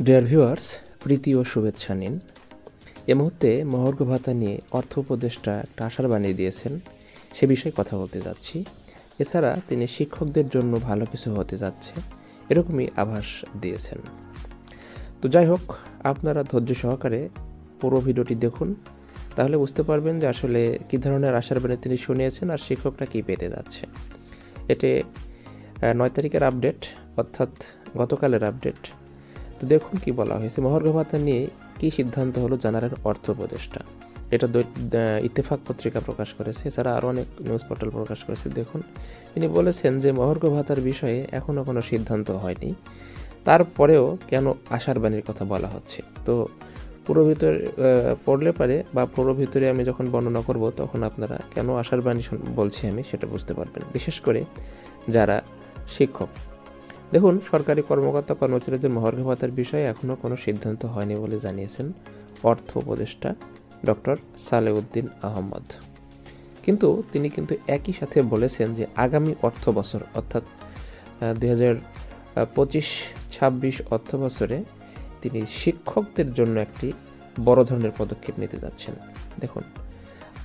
Dear viewers, প্রীতি ও শুভেচ্ছা নিন। এ মুহূর্তে মহার্ঘ ভাতা নিয়ে অর্থ উপদেষ্টা একটা আশার বাণী দিয়েছেন, সে বিষয়ে কথা বলতে যাচ্ছি। এছাড়া তিনি শিক্ষকদের জন্য ভালো কিছু হতে যাচ্ছে, এরকমই আভাস দিয়েছেন। তো যাই হোক, আপনারা ধৈর্য সহকারে পুরো ভিডিওটি দেখুন, তাহলে বুঝতে পারবেন যে আসলে কী ধরনের আশার বাণী তিনি শুনিয়েছেন আর শিক্ষকরা কী পেতে যাচ্ছে। এটি 9 তারিখের আপডেট, অর্থাৎ গতকালের আপডেট। তো দেখুন কি বলা হয়েছে। মহার্ঘ ভাতা নিয়ে কি সিদ্ধান্ত হলো জানালেন অর্থ উপদেষ্টা। এটা ইত্তেফাক পত্রিকা প্রকাশ করেছে, এছাড়া আরও অনেক নিউজ পোর্টাল প্রকাশ করেছে। দেখুন, তিনি বলেছেন যে মহার্ঘ ভাতার বিষয়ে এখনও কোনো সিদ্ধান্ত হয়নি, তারপরেও কেন আশার বাণীর কথা বলা হচ্ছে। তো পুরো ভিতরে পড়লে পারে বা পুরো ভিতরে আমি যখন বর্ণনা করব তখন আপনারা কেন আশার বাণী বলছি আমি সেটা বুঝতে পারবেন, বিশেষ করে যারা শিক্ষক। দেখুন, সরকারি কর্মকর্তা কর্মচারীদের মহার্ঘ ভাতার বিষয়ে এখনও কোনো সিদ্ধান্ত হয়নি বলে জানিয়েছেন অর্থ উপদেষ্টা ডক্টর সালেউদ্দিন আহমদ। কিন্তু তিনি একই সাথে বলেছেন যে আগামী অর্থ বছর অর্থাৎ 2025-26 অর্থ বছরে তিনি শিক্ষকদের জন্য একটি বড় ধরনের পদক্ষেপ নিতে যাচ্ছেন। দেখুন,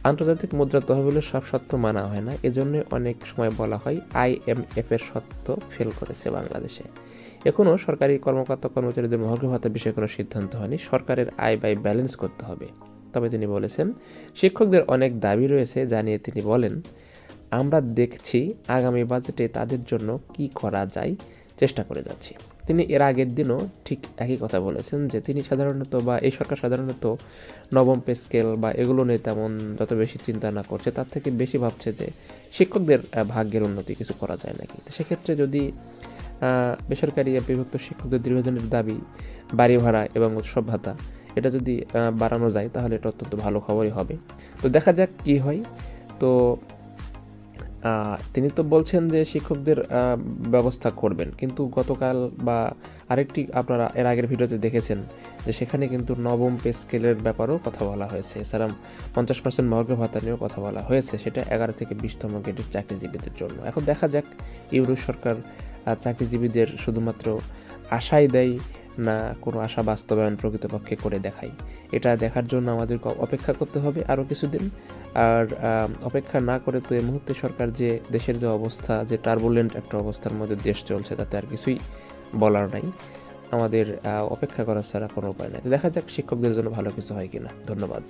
আন্তর্জাতিক মুদ্রা তহবিলের সব শর্ত মানা হয় না, এজন্য অনেক সময় বলা হয় IMF এর শর্ত ফেল করেছে বাংলাদেশে। এখনও সরকারি কর্মকর্তা কর্মচারীদের মহার্ঘ ভাতার বিষয়ে কোনো সিদ্ধান্ত হয়নি, সরকারের আয় ব্যয় ব্যালেন্স করতে হবে। তবে তিনি বলেছেন শিক্ষকদের অনেক দাবি রয়েছে, জানিয়ে তিনি বলেন, আমরা দেখছি আগামী বাজেটে তাদের জন্য কি করা যায়, চেষ্টা করে যাচ্ছি। তিনি এর আগের দিনও ঠিক একই কথা বলেছেন যে তিনি সাধারণত বা এই সরকার সাধারণত নবম পে স্কেল বা এগুলো নিয়ে তেমন যত বেশি চিন্তা না করছে, তার থেকে বেশি ভাবছে যে শিক্ষকদের ভাগ্যের উন্নতি কিছু করা যায় নাকি। সেক্ষেত্রে যদি বেসরকারি বিভক্ত শিক্ষকদের দীর্ঘদিনের দাবি বাড়ি ভাড়া এবং উৎসব ভাতা এটা যদি বাড়ানো যায় তাহলে এটা অত্যন্ত ভালো খবরই হবে। তো দেখা যাক কি হয়। তো তিনি তো বলছেন যে শিক্ষকদের ব্যবস্থা করবেন, কিন্তু গতকাল বা আরেকটি আপনারা এর আগের ভিডিওতে দেখেছেন যে সেখানে কিন্তু নবম পে স্কেলের ব্যাপারেও কথা বলা হয়েছে, এছাড়া 50% মহার্ঘ ভাতা নিয়েও কথা বলা হয়েছে, সেটা 11 থেকে 20তম গ্রেডের চাকরিজীবীদের জন্য। এখন দেখা যাক ইউরো সরকার চাকরিজীবীদের শুধুমাত্র আশাই দেয় না কোনো আশা বাস্তবায়ন প্রকৃতপক্ষে করে দেখায়। এটা দেখার জন্য আমাদের অপেক্ষা করতে হবে আরও কিছুদিন। আর অপেক্ষা না করে তো এই মুহূর্তে সরকার যে দেশের যে অবস্থা, যে টার্বুলেন্ট একটা অবস্থার মধ্যে দেশ চলছে, তাতে আর কিছুই বলার নাই। আমাদের অপেক্ষা করা ছাড়া কোনো উপায় নাই। দেখা যাক শিক্ষকদের জন্য ভালো কিছু হয় কিনা। ধন্যবাদ।